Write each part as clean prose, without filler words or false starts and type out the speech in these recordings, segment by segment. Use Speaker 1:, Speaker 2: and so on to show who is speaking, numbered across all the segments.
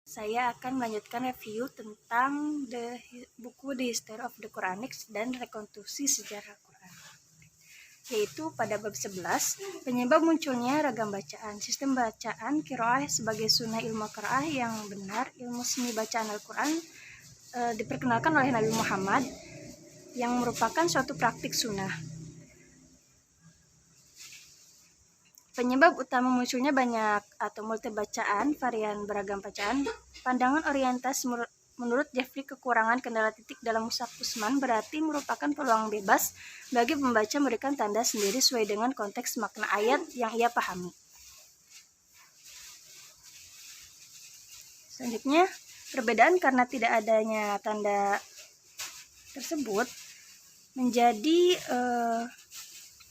Speaker 1: Saya akan melanjutkan review tentang buku The History of the Quranics dan rekonstruksi sejarah Quran, yaitu pada bab 11, penyebab munculnya ragam bacaan. Sistem bacaan qiraah sebagai sunnah ilmu qiraah yang benar. Ilmu seni bacaan Al-Quran diperkenalkan oleh Nabi Muhammad yang merupakan suatu praktik sunnah. Penyebab utama munculnya banyak atau multi bacaan, varian beragam bacaan. Pandangan orientas menurut Jeffrey, kekurangan kendala titik dalam mushaf Utsman berarti merupakan peluang bebas bagi pembaca memberikan tanda sendiri sesuai dengan konteks makna ayat yang ia pahami. Selanjutnya, perbedaan karena tidak adanya tanda tersebut menjadi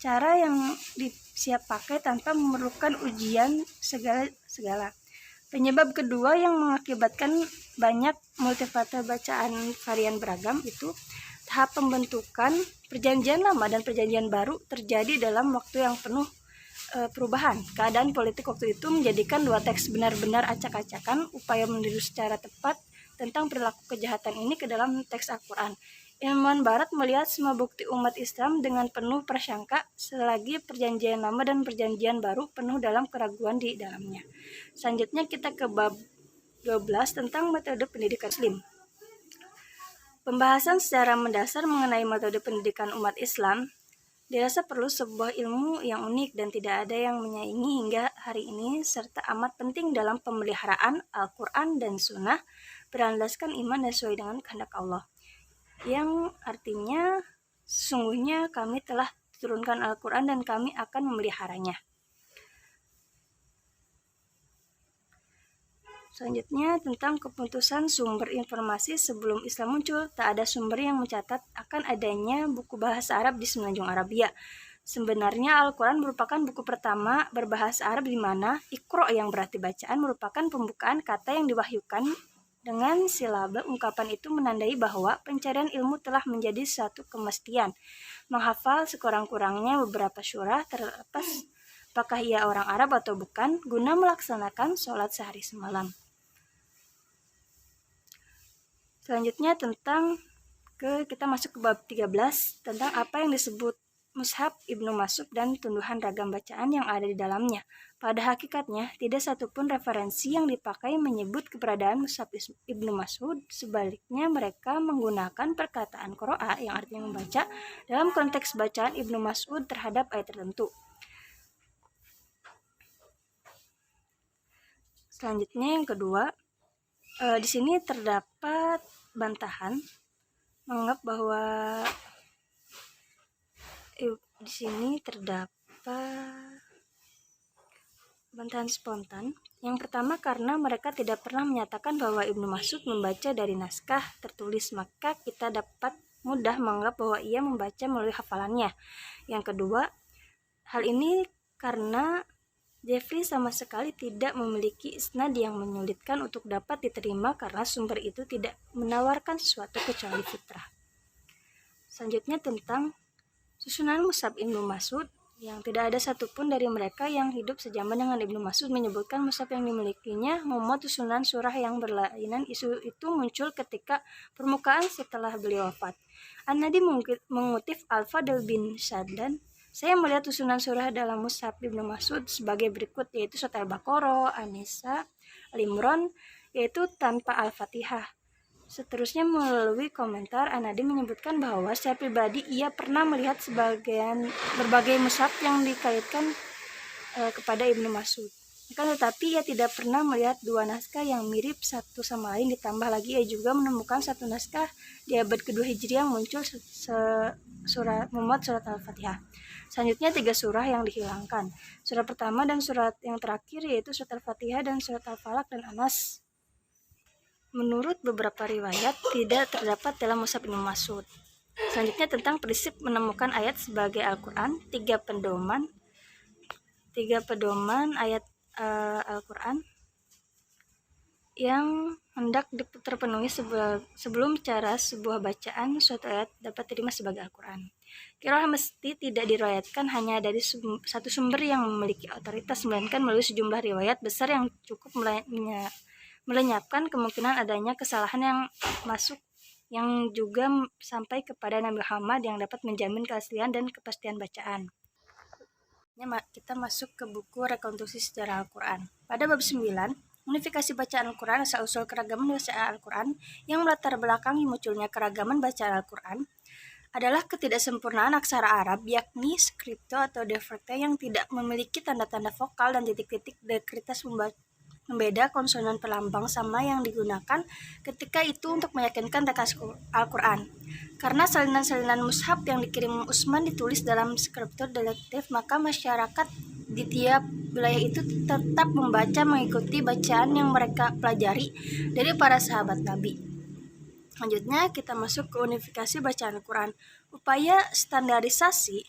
Speaker 1: cara yang siap pakai tanpa memerlukan ujian segala. Penyebab kedua yang mengakibatkan banyak multifator bacaan varian beragam itu tahap pembentukan perjanjian lama dan perjanjian baru terjadi dalam waktu yang penuh perubahan. Keadaan politik waktu itu menjadikan dua teks benar-benar acak-acakan. Upaya meniru secara tepat tentang perilaku kejahatan ini ke dalam teks Al-Quran. Ilmuwan Barat melihat semua bukti umat Islam dengan penuh prasangka, selagi perjanjian lama dan perjanjian baru penuh dalam keraguan di dalamnya. Selanjutnya kita ke bab 12 tentang metode pendidikan Muslim. Pembahasan secara mendasar mengenai metode pendidikan umat Islam dirasa perlu sebuah ilmu yang unik dan tidak ada yang menyaingi hingga hari ini, serta amat penting dalam pemeliharaan Al-Quran dan Sunnah berlandaskan iman dan sesuai dengan kehendak Allah, yang artinya sesungguhnya kami telah turunkan Al-Quran dan kami akan memeliharanya. Selanjutnya tentang keputusan sumber informasi. Sebelum Islam muncul, tak ada sumber yang mencatat akan adanya buku bahasa Arab di Semenanjung Arabia. Sebenarnya Al-Quran merupakan buku pertama berbahasa Arab di mana Iqra yang berarti bacaan merupakan pembukaan kata yang diwahyukan. Dengan silaba ungkapan itu menandai bahwa pencarian ilmu telah menjadi satu kemestian. Menghafal sekurang-kurangnya beberapa surah terlepas apakah ia orang Arab atau bukan, guna melaksanakan sholat sehari semalam. Selanjutnya kita masuk ke bab 13 tentang apa yang disebut Mushaf Ibnu Mas'ud dan tunduhan ragam bacaan yang ada di dalamnya. Pada hakikatnya, tidak satupun referensi yang dipakai menyebut keberadaan Mushaf Ibnu Mas'ud. Sebaliknya, mereka menggunakan perkataan qiraah yang artinya membaca dalam konteks bacaan Ibnu Mas'ud terhadap ayat tertentu. Selanjutnya yang kedua, di sini terdapat bantahan menganggap bahwa di sini terdapat bantahan spontan. Yang pertama, karena mereka tidak pernah menyatakan bahwa Ibnu Mas'ud membaca dari naskah tertulis, maka kita dapat mudah menganggap bahwa ia membaca melalui hafalannya. Yang kedua, hal ini karena Jeffrey sama sekali tidak memiliki isnad yang menyulitkan untuk dapat diterima karena sumber itu tidak menawarkan sesuatu kecuali fitrah. Selanjutnya tentang susunan Mushaf Ibnu Mas'ud, yang tidak ada satupun dari mereka yang hidup sejaman dengan Ibnu Mas'ud menyebutkan mushaf yang dimilikinya memuat susunan surah yang berlainan. Isu itu muncul ketika permukaan setelah beliau wafat. An-Nadi mengutip Al-Fadl bin Shaddan, saya melihat susunan surah dalam Mushaf Ibnu Mas'ud sebagai berikut, yaitu surat Al-Baqarah, An-Nisa, Al-Imran, yaitu tanpa Al-Fatihah. Seterusnya melalui komentar, An-Nadi menyebutkan bahwa secara pribadi ia pernah melihat berbagai mushaf yang dikaitkan kepada Ibnu Mas'ud. Tetapi ia tidak pernah melihat dua naskah yang mirip satu sama lain. Ditambah lagi ia juga menemukan satu naskah di abad kedua Hijriah yang muncul memuat surat Al-Fatihah. Selanjutnya 3 surah yang dihilangkan. Surah pertama dan surat yang terakhir yaitu surat Al-Fatihah dan surat Al-Falaq dan Anas. Menurut beberapa riwayat tidak terdapat dalam Mushaf Ibnu Mas'ud. Selanjutnya tentang prinsip menemukan ayat sebagai Al-Quran. 3 pedoman ayat Al-Quran yang hendak terpenuhi sebelum cara sebuah bacaan suatu ayat dapat diterima sebagai Al-Quran. Qiraah mesti tidak diriwayatkan hanya dari satu sumber yang memiliki otoritas, melainkan melalui sejumlah riwayat besar yang cukup melenyapkan kemungkinan adanya kesalahan yang masuk yang juga sampai kepada Nabi Muhammad yang dapat menjamin keaslian dan kepastian bacaan. Kita masuk ke buku Rekonstruksi Sejarah Al-Quran. Pada bab 9, unifikasi bacaan Al-Quran asal-usul keragaman bacaan Al-Quran yang melatar belakangi munculnya keragaman bacaan Al-Quran adalah ketidaksempurnaan aksara Arab, yakni skripto atau defekta yang tidak memiliki tanda-tanda vokal dan titik-titik dekritas membeda konsonan pelambang sama yang digunakan ketika itu untuk meyakinkan teks Al-Quran. Karena salinan-salinan mushaf yang dikirim Utsman ditulis dalam skripto detektif, maka masyarakat di tiap wilayah itu tetap membaca mengikuti bacaan yang mereka pelajari dari para sahabat Nabi. Selanjutnya kita masuk ke unifikasi bacaan Al-Quran. Upaya standarisasi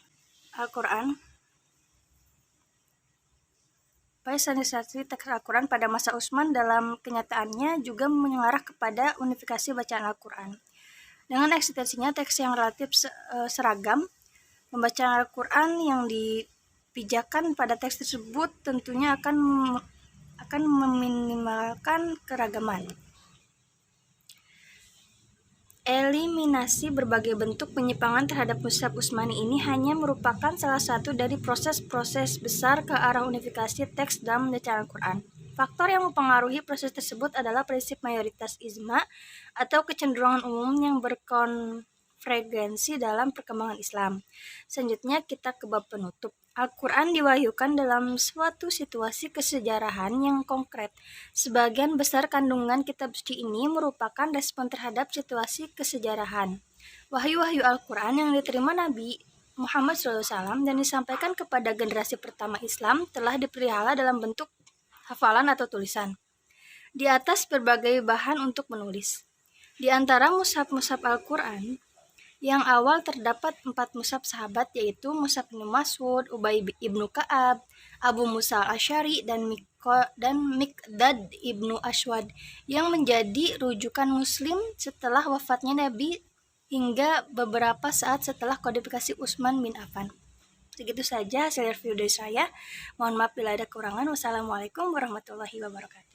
Speaker 1: Al-Quran teks Al-Quran pada masa Utsman dalam kenyataannya juga mengarah kepada unifikasi bacaan Al-Quran. Dengan eksistensinya teks yang relatif seragam, pembacaan Al-Quran yang dipijakan pada teks tersebut tentunya akan meminimalkan keragaman. Eliminasi berbagai bentuk penyimpangan terhadap mushaf Utsmani ini hanya merupakan salah satu dari proses-proses besar ke arah unifikasi teks dalam bacaan Al-Quran. Faktor yang mempengaruhi proses tersebut adalah prinsip mayoritas ijma atau kecenderungan umum yang berkonvergensi dalam perkembangan Islam. Selanjutnya kita ke bab penutup. Al-Quran diwahyukan dalam suatu situasi kesejarahan yang konkret. Sebagian besar kandungan kitab suci ini merupakan respon terhadap situasi kesejarahan. Wahyu-wahyu Al-Quran yang diterima Nabi Muhammad SAW dan disampaikan kepada generasi pertama Islam telah dipelihara dalam bentuk hafalan atau tulisan di atas berbagai bahan untuk menulis. Di antara mushaf-mushaf Al-Quran yang awal terdapat 4 mushaf sahabat, yaitu mushaf Ibnu Mas'ud, Ubay ibnu Ka'ab, Abu Musa al-Asy'ari, dan Miqdad ibnu Aswad yang menjadi rujukan Muslim setelah wafatnya Nabi hingga beberapa saat setelah kodifikasi Utsman bin Affan. Segitu saja hasil review dari saya. Mohon maaf bila ada kekurangan. Wassalamualaikum warahmatullahi wabarakatuh.